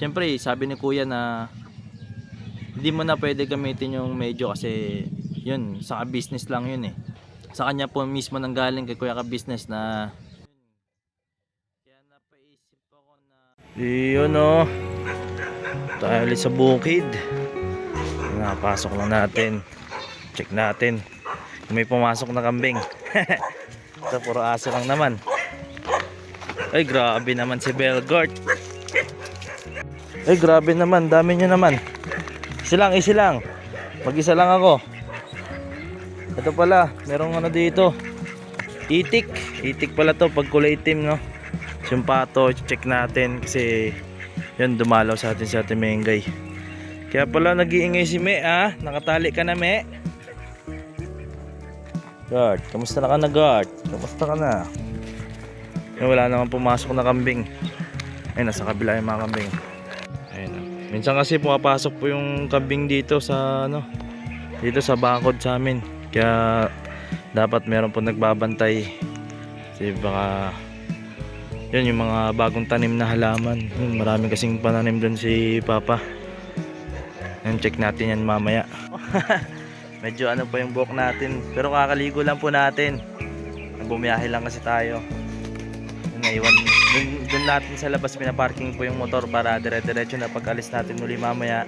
Siyempre sabi ni kuya na hindi mo na pwede gamitin yung medyo kasi yun, sa business lang yun eh. Sa kanya po mismo nanggaling kay kuya ka business na kaya napaisip ako na yun o, tayo ulit sa bukid. Napasok lang natin, check natin kung may pumasok na kambing. Ito puro aso lang naman. Ay grabe naman si Belgort. Ay grabe naman, dami nyo naman. Isa lang, mag-isa lang ako. Ito pala, merong ano dito, itik pala to pag kulay itim, no? Yung pato, check natin kasi yun, dumalaw sa atin si Ate Mengay. Kaya pala nag-iingay si Me, nakatali ka na, Me. Guard, kamusta na ka na, Guard? Kamusta ka na? Wala naman pumasok na kambing. Ayun, nasa kabila yung mga kambing. Ayun. Minsan kasi pumapasok po yung kambing dito sa dito sa bangkod sa amin. Kaya dapat meron po nagbabantay. Kasi baka yun yung mga bagong tanim na halaman. Marami kasing pananim doon si Papa. Yan, check natin yan mamaya. Medyo ano pa yung buhok natin, pero kakaligo lang po natin. Bumiyahe lang kasi tayo. Naiwan dun natin sa labas, pinaparking po yung motor para dire-diretso na pag-alis natin muli mamaya.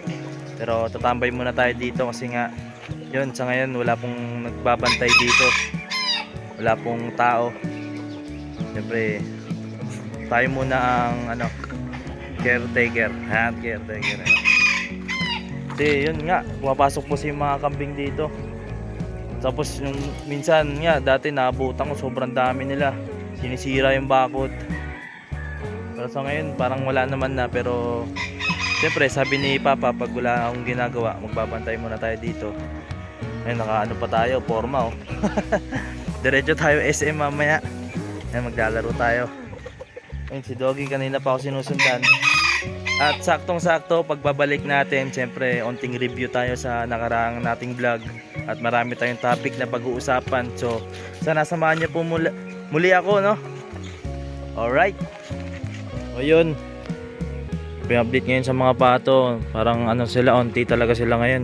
Pero tatambay muna tayo dito kasi nga yun, sa ngayon wala pong nagbabantay dito. Wala pong tao. Siyempre tayo muna ang caretaker. Caretaker. Kasi yun nga, pumapasok po si mga kambing dito. Tapos yung minsan nga, dati naabutan ko, sobrang dami nila. Sinisira yung bakod. Pero sa ngayon parang wala naman na. Pero siyempre sabi ni Papa, pag wala akong ginagawa, magbabantay muna tayo dito. Ayun, nakaano pa tayo, forma oh. Diretso tayo SM mamaya. Ayun, maglalaro tayo. Ayun, si Doggy kanina pa ako sinusundan. At saktong-sakto pagbabalik natin, siyempre onting review tayo sa nakaraang nating vlog. At marami tayong topic na pag-uusapan. So sana samahan niyo po muli ako, no? Alright. O yun, pina-update ngayon sa mga pato. Parang sila, onti talaga sila ngayon.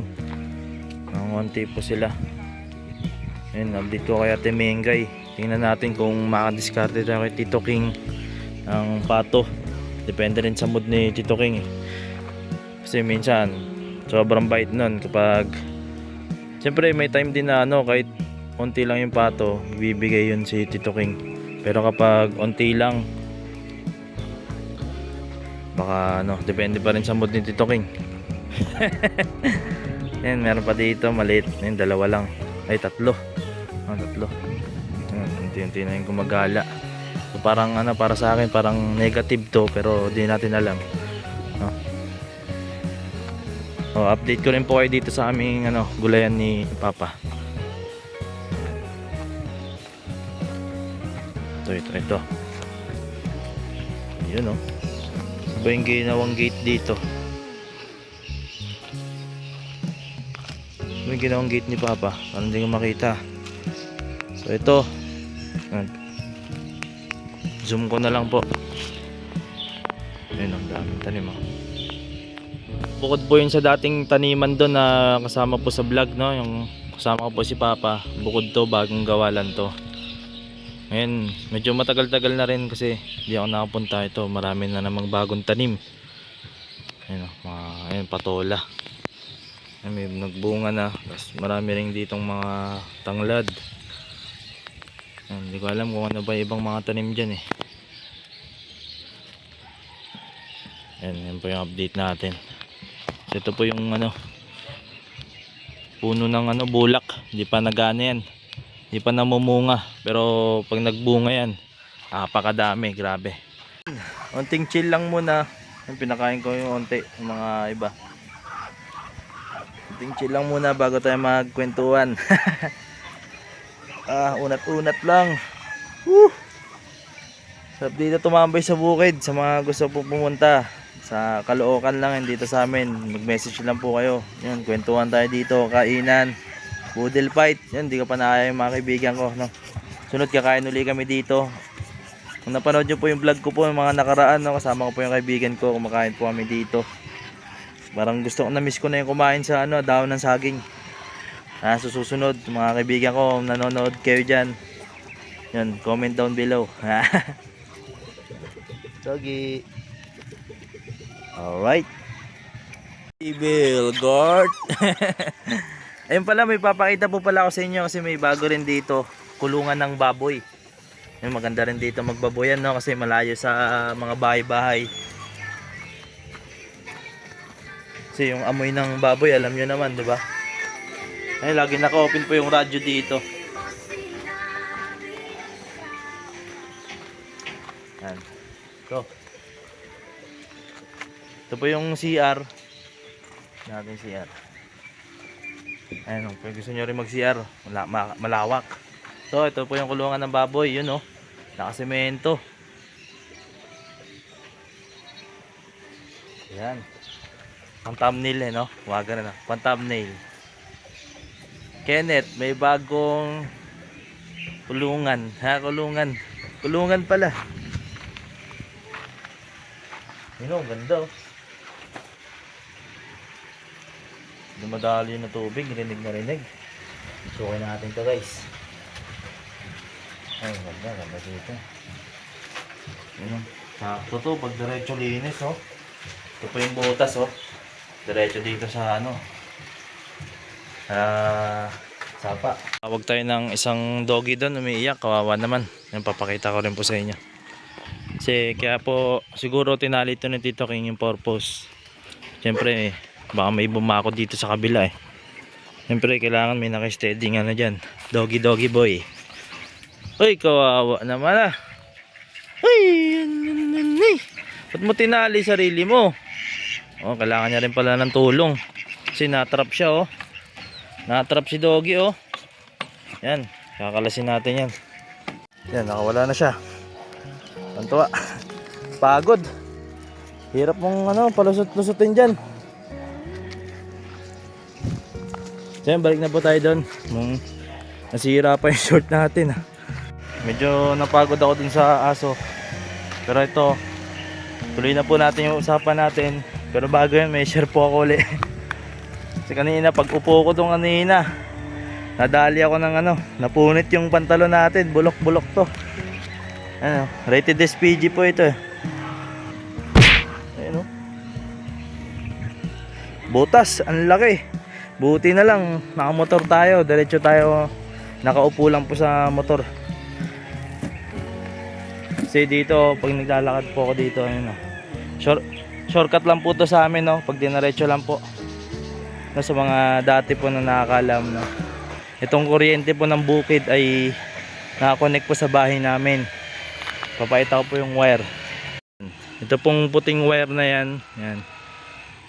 Onti po sila. Ayun, update ko kay Ate Mengay. Tingnan natin kung makadiskarte tayo kay Tito King ang pato. Depende rin sa mood ni Tito King. Kasi minsan sobrang bait nun kapag siyempre may time din na kahit onti lang yung pato, bibigay yun si Tito King. Pero kapag onti lang, baka depende pa rin sa mood ni Tito King. Yan, meron pa dito maliit. Yan, dalawa lang. Ay, tatlo. Tatlo. Yan, unti-unti na yung gumagala. So, parang para sa akin parang negative to, pero di natin alam. Update ko rin po kayo dito sa aming gulayan ni Papa. Ito. Yun iba yung ginawang gate dito. May ginawang gate ni Papa para hindi ko makita. So ito, zoom ko na lang po. Ayun, ang daming tanim Bukod po yun sa dating taniman doon na kasama po sa vlog, no? Yung kasama ko po si Papa. Bukod to, bagong gawalan to. Ngayon, medyo matagal-tagal na rin kasi hindi ako nakapunta. Ito, marami na namang bagong tanim. Ayun, patola. May nagbunga na. Tapos marami rin ditong mga tanglad. Hindi ko alam kung ano ba ibang mga tanim dyan yan po yung update natin. So, ito po yung puno ng bulak. Hindi pa nagana yan. Hindi pa namumunga. Pero pag nagbunga yan, napakadami, grabe. Unting chill lang muna. Pinakain ko yung unti yung mga iba. Chill lang muna bago tayo magkwentuhan. Unat-unat lang. Sarap dito tumambay sa bukid. Sa mga gusto po pumunta sa Caloocan lang, dito sa amin, mag-message lang po kayo. Yan, kwentuhan tayo dito, kainan, poodle fight. Yan, di ka pa nakaya yung mga kaibigan ko, no? Sunod kakain uli kami dito. Kung napanood nyo po yung vlog ko po ng mga nakaraan, no, kasama ko po yung kaibigan ko, kumakain po kami dito. Parang gusto ko, na-miss ko na yung kumain sa ano, dahon ng saging. Susunod, mga kaibigan ko, nanonood kayo dyan. Yan, comment down below. Doggy. Alright. Evil guard. Ayun pala, may papakita po pala ako sa inyo kasi may bago rin dito. Kulungan ng baboy. Yung maganda rin dito magbaboyan, no, kasi malayo sa mga bahay-bahay. Kasi yung amoy ng baboy, alam nyo naman, di ba? Ay, lagi naka-open po yung radyo dito. Yan. Ito po yung CR. Natin CR. Ayun, kung gusto nyo rin mag-CR, malawak. So, ito po yung kulungan ng baboy, yun oh. Nakasemento. Yan. Pang thumbnail no? Waga na. Pang thumbnail. Kenneth, may bagong kulungan. Kulungan. Kulungan pala. Yun oh, ganda oh. Dumadali na tubig, rinig na rinig. Sukin natin to guys. Ay, ganda dito. Yun, sakto to, pag diretso linis oh. Ito po yung butas oh. Diretso dito sa ano. Sapa. Tawag tayo ng isang doggy doon, umiiyak, kawawa naman. Yan, papakita ko rin po sa inyo. Kasi kaya po siguro tinali ito ni Tito King yung purpose. Siyempre baka may bumako dito sa kabila eh. Siyempre kailangan may naka-steady ano dyan. Doggy boy. Uy, kawawa naman ah. Uy, ba't mo tinali sarili mo? Oh, kailangan niya rin pala ng tulong. Kasi natrap siya oh. Natrap si doggy oh. Yan, kakalasin natin yan. Yan, nakawala na siya. Tantuwa. Pagod. Hirap mong ano, palusot-lusutin dyan. So yan, balik na po tayo doon. Nasira pa yung short natin. Medyo napagod ako dun sa aso. Pero ito, tuloy na po natin yung usapan natin. Pero bago yan, may share po ako ulit. Kasi kanina, pag upo ko doon kanina, nadali ako ng ano, napunit yung pantalon natin. Bulok-bulok to. Ano, rated SPG po ito eh. Ayun oh. Butas, ang laki. Buti na lang, nakamotor tayo. Diretso tayo, nakaupo lang po sa motor. Kasi dito, pag naglalakad po ako dito, ayun oh. Shortcut lang po to sa amin no, pag dinaretso lang po. No, sa mga dati po na nakakalam no. Itong kuryente po ng bukid ay nakakonect po sa bahay namin. Papakita ko po yung wire. Ito pong puting wire na yan. Yan.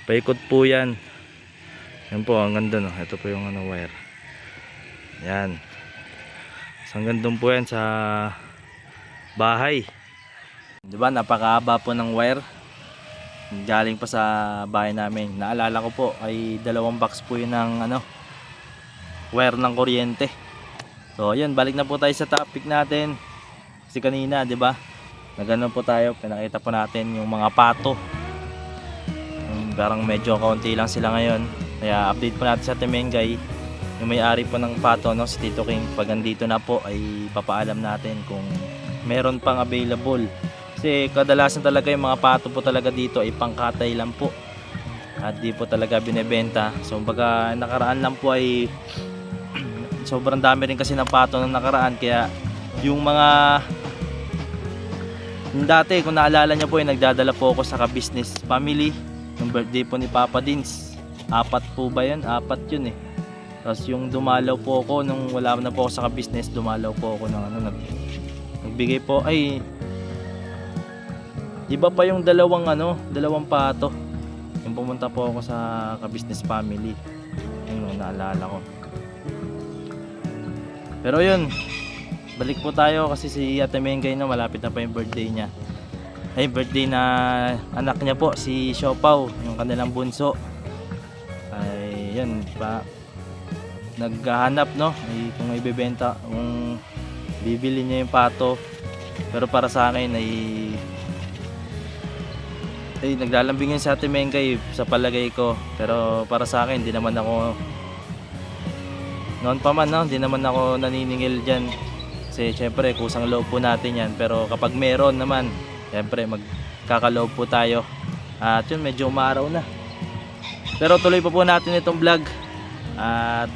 Paikot po yan. Yan po, ang ganda no. Ito po yung ano, wire. Yan. Hanggang doon po yan sa bahay. Diba, napakahaba po ng wire. Galing pa sa bahay namin. Naalala ko po ay 2 box po yun ng ano, wire ng kuryente. So yun, balik na po tayo sa topic natin. Kasi kanina, 'di ba? Nagano po tayo, pinakita po natin yung mga pato. Parang medyo kaunti lang sila ngayon. Kaya update po natin sa Temengay. Yung may-ari po ng pato no, si Tito King. Pag andito na po ay papaalam natin kung meron pang available. Kasi kadalasan talaga yung mga pato po talaga dito ay pangkatay lang po. At di po talaga binebenta. So baga nakaraan lang po ay sobrang dami rin kasi ng pato na nakaraan. Kaya yung mga yung dati kung naalala nyo po ay nagdadala po ako sa ka-business family. Yung birthday po ni Papa Dins. 4 po ba yun? 4 yun eh. Tapos yung dumalaw po ako nung wala na po ako sa ka-business, dumalaw po ako ng ano, nagbigay po ay iba pa yung dalawang pato. Yung pumunta po ako sa ka-business family. Yung naalala ko. Pero yun, balik po tayo kasi si Ate Mengay no, malapit na pa yung birthday niya. Ay, birthday na anak niya po, si Siopaw, yung kanilang bunso. Ay, yun pa. Naghahanap no, ay, kung ibebenta, kung bibili niya yung pato. Pero para sa akin ay naglalambing yan sa Ate Mengkay sa palagay ko. Pero para sa akin, hindi naman ako noon pa man, no? Hindi naman ako naniningil dyan. Kasi syempre kusang loob po natin yan. Pero kapag meron naman, syempre magkakaloob po tayo. At yun, medyo umaraw na. Pero tuloy pa po natin itong vlog. At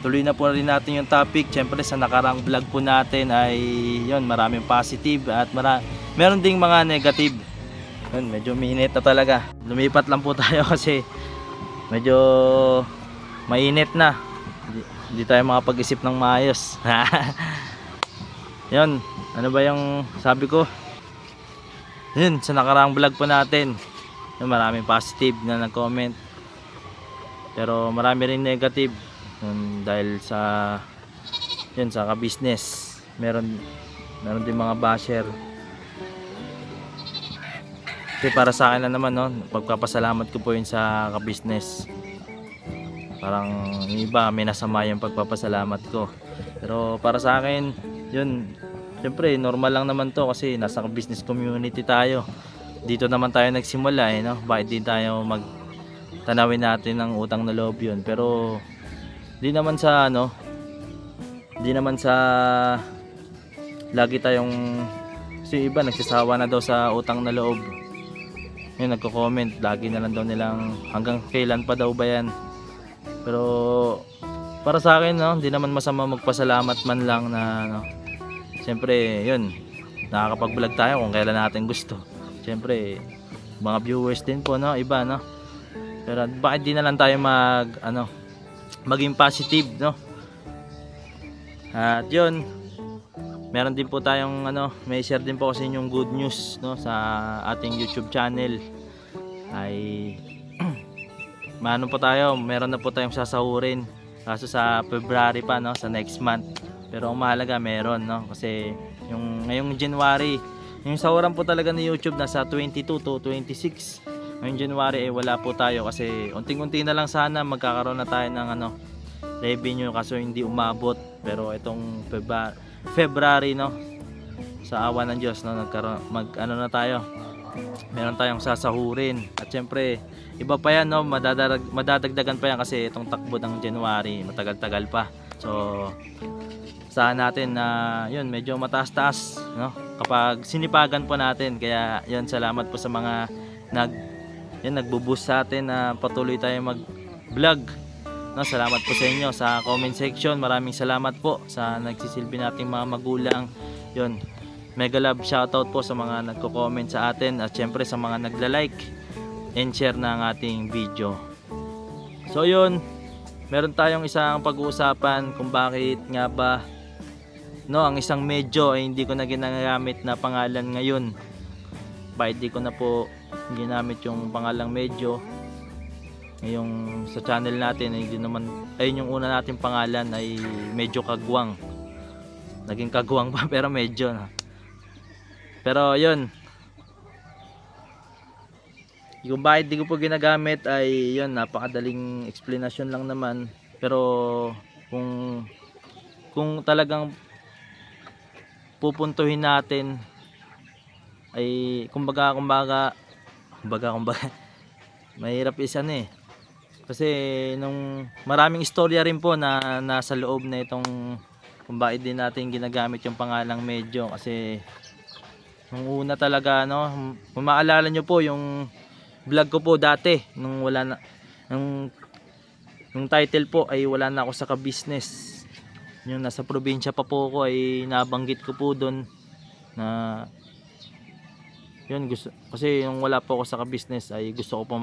tuloy na po rin natin yung topic. Syempre sa nakarang vlog po natin ay yun, maraming positive at meron ding mga negative. Yun, medyo minit na talaga. Lumipat lang po tayo kasi medyo mainit na. Hindi tayo makapag-isip ng maayos. Yun, ano ba yung sabi ko? Yun, sa nakarang vlog po natin, yun, maraming positive na nag-comment. Pero marami rin negative. Dahil sa yun, sa ka-business meron din mga basher. Kasi para sa akin lang naman, no, pagpapasalamat ko po yun sa ka-business. Parang yung iba may nasama yung pagpapasalamat ko, pero para sa akin yun, siyempre normal lang naman to kasi nasa business community tayo. Dito naman tayo nagsimula no? Bakit di tayo tanawin natin ng utang na loob yun? Pero di naman sa lagi tayong, kasi iba nagsasawa na daw sa utang na loob. Yun, nagko-comment lagi na lang daw nilang hanggang kailan pa daw ba yan. Pero para sa akin, no, hindi naman masama magpasalamat man lang na siyempre yun, nakakapag-vlog tayo kung kailan natin gusto. Siyempre mga viewers din po, no, iba, no. Pero bakit di na lang tayo maging positive, no? At yun, meron din po tayong may share din po kasi yung good news, no, sa ating YouTube channel. Ay meron na po tayong sasahurin. Kaso sa February pa, no, sa next month. Pero ang mahalaga meron, no, kasi yung ngayong January, yung sahuran po talaga ni YouTube nasa 22 to 26. Ngayong January ay wala po tayo kasi unting-unti na lang sana magkakaroon na tayo ng revenue, kaso hindi umabot. Pero itong February, no, sa awa ng Diyos, no, na tayo, meron tayong sasahurin. At syempre iba pa yan, no, madadagdagan pa yan kasi itong takbo ng January matagal-tagal pa. So saan natin na yun, medyo mataas-taas, no, kapag sinipagan po natin. Kaya yun, salamat po sa mga nagbo-boost sa atin na patuloy tayo mag-vlog, no. Salamat po sa inyo sa comment section. Maraming salamat po sa nagsisilbi nating mga magulang. Yun, mega love shoutout po sa mga nagko-comment sa atin at syempre sa mga nagla-like and share ng ating video. So yun, meron tayong isang pag-uusapan kung bakit nga ba, no, ang isang medyo ay hindi ko na ginagamit na pangalan ngayon. Bakit di ko na po ginamit yung pangalang medyo ngayong sa channel natin? Ay yung una nating pangalan ay medyo kagwang. Naging kagwang pa pero medyo na. Pero yun, kung bakit di ko po ginagamit ay yun, napakadaling explanation lang naman. Pero kung talagang pupuntuhin natin ay kumbaga mahirap kasi nung maraming istorya rin po na nasa loob na itong kung bakit din natin ginagamit yung pangalang medyo. Kasi nung una talaga, no, kung maalala nyo po yung vlog ko po dati, nung title po ay wala na ako sa ka-business, yung nasa probinsya pa po ako, ay nabanggit ko po doon na yun, gusto kasi yung wala po ako sa ka-business ay gusto ko po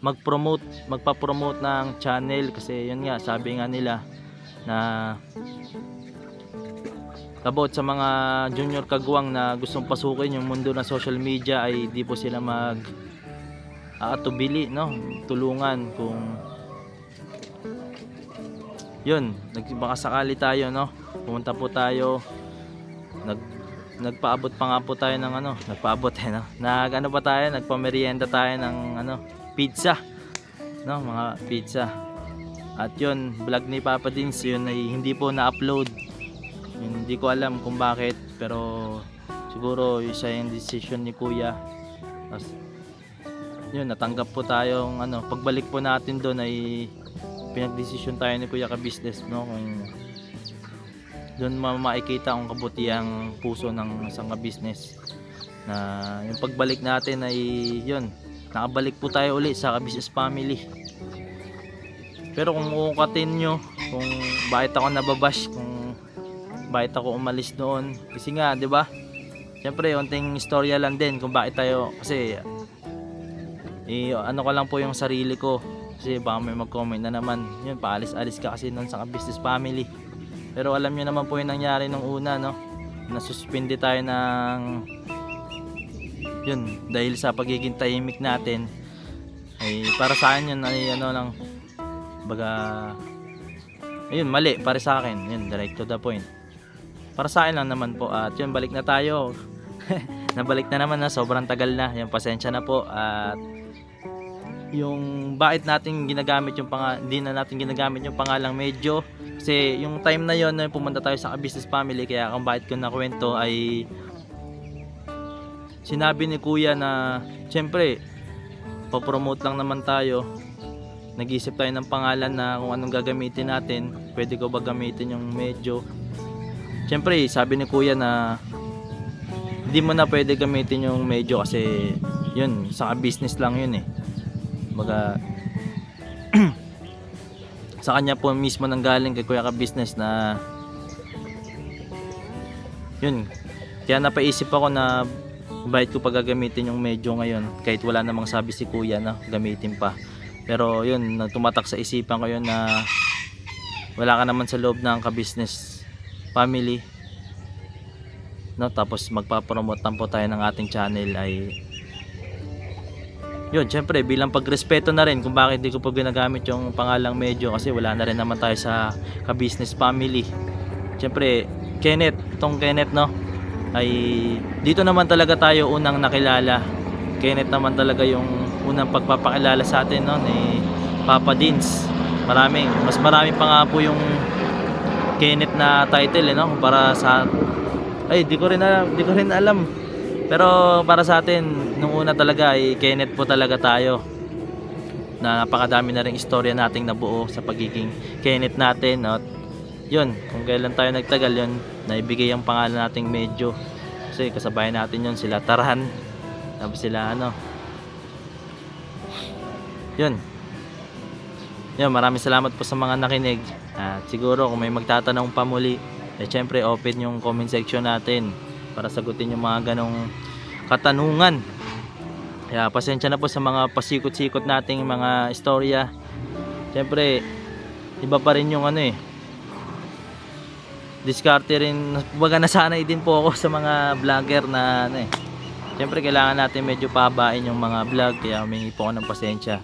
magpa-promote ng channel. Kasi yun nga, sabi nga nila na about sa mga junior kagwang na gustong pasukin yung mundo ng social media ay di po sila atubili, no, tulungan. Kung yun, baka sakali tayo, no, pumunta po tayo, nagpaabot pa nga po tayo ng nagpamerienda tayo ng pizza, no, mga pizza. At yun, vlog ni Papa Dins, yun ay hindi po na-upload Hindi ko alam kung bakit, pero siguro isa yung decision ni kuya. Tapos yun, natanggap po tayong ano, pagbalik po natin doon ay pinagdesisyon tayo ni kuya ka-business, no, kung doon makikita ang kabutihang puso ng isang ka-business, na yung pagbalik natin ay yun, nakabalik po tayo uli sa ka-business family. Pero kung uukatin nyo kung bakit ako nababash, kung bakit ako umalis noon, kasi nga 'di ba, syempre unting istorya lang din kung bakit tayo, kasi ano ko lang po yung sarili ko, kasi baka may mag-comment na naman, yun, paalis-alis ka kasi nun sa business family. Pero alam nyo naman po yung nangyari nung una, no, nasuspindi tayo ng yun dahil sa pagiging tahimik natin. Ay para sa akin yun ay ano lang, baga ayun, mali para sa akin, yun, direct to the point. Para sa akin lang naman po, at yun, balik na tayo. Nabalik na naman, na sobrang tagal na, yung pasensya na po. At yung bakit natin ginagamit yung hindi na natin ginagamit yung pangalang Medyo, kasi yung time na yon na pumunta tayo sa business family, kaya kung bakit ko nakwento ay sinabi ni kuya na syempre papromote lang naman tayo, nag-isip tayo ng pangalan na kung anong gagamitin natin, pwede ko ba gamitin yung Medyo. Syempre sabi ni kuya na hindi mo na pwede gamitin yung Medyo kasi yun, sa business lang yun eh. Baga sa kanya po mismo nanggaling kay kuya ka-business na yun, kaya napaisip ako na bakit ko pa gagamitin yung Medyo ngayon, kahit wala namang sabi si kuya na gamitin pa. Pero yun, tumatak sa isipan ko yun na wala ka naman sa loob ng ka-business family, no, tapos magpapromote lang po tayo ng ating channel, ay yun, syempre bilang pagrespeto na rin kung bakit di ko pa ginagamit yung pangalang Medyo, kasi wala na rin naman tayo sa ka-business family. Syempre itong Kenneth, no, ay dito naman talaga tayo unang nakilala. Kenneth naman talaga yung unang pagpapakilala sa atin, no, ni Papa Dins. Mas marami pa nga po yung Kenneth na title, no, para sa di ko rin alam. Pero para sa atin, nung una talaga ay Kenneth po talaga tayo. Na napakadami na ring istorya nating nabuo sa pagiging Kenneth natin. At yun, kung kailan tayo nagtagal, yun, naibigay ang pangalan nating Medyo. Kasi kasabayan natin yun, sila Tarhan. Tapos sila yun. Yun, maraming salamat po sa mga nakinig. At siguro kung may magtatanong pa muli, syempre open yung comment section natin para sagutin yung mga ganong katanungan. Kaya pasensya na po sa mga pasikot-sikot nating mga istorya. Siyempre iba pa rin yung diskarte rin, baga nasanay din po ako sa mga vlogger na siyempre kailangan natin medyo pahabain yung mga vlog, kaya humingi po ako ng pasensya.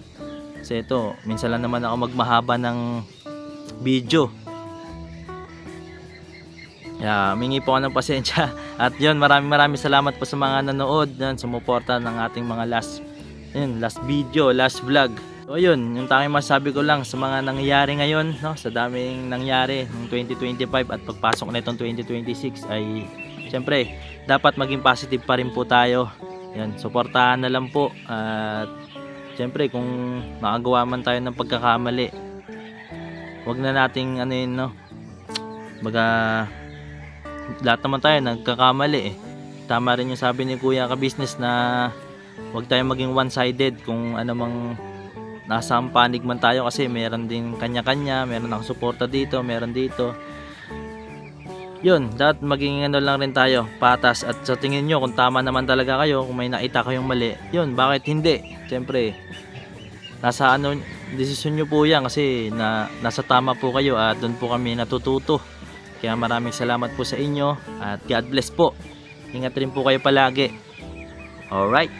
Kasi ito, minsan lang naman ako magmahaba ng video. Mingi po ako ng pasensya. At yun, maraming salamat po sa mga nanood, sumuporta ng ating mga last video, last vlog. So yun, yung tanging masabi ko lang sa mga nangyayari ngayon, no, sa daming nangyari ng 2025 at pagpasok na itong 2026, ay syempre dapat maging positive pa rin po tayo. Yan, suportahan na lang po. At syempre kung makagawa man tayo ng pagkakamali, wag na nating baga lahat naman tayo nagkakamali eh. Tama rin yung sabi ni kuya ka-business na wag tayo maging one-sided kung anumang nasa panig man tayo, kasi meron din kanya-kanya, meron nakasuporta dito, meron dito. Yun, dapat maging lang rin tayo, patas. At sa tingin nyo kung tama naman talaga kayo, kung may nakita kayong mali, yun, bakit hindi? Siyempre nasa desisyon nyo po yan, kasi nasa tama po kayo at doon po kami natututo. Kaya maraming salamat po sa inyo at God bless po. Ingat rin po kayo palagi. Alright.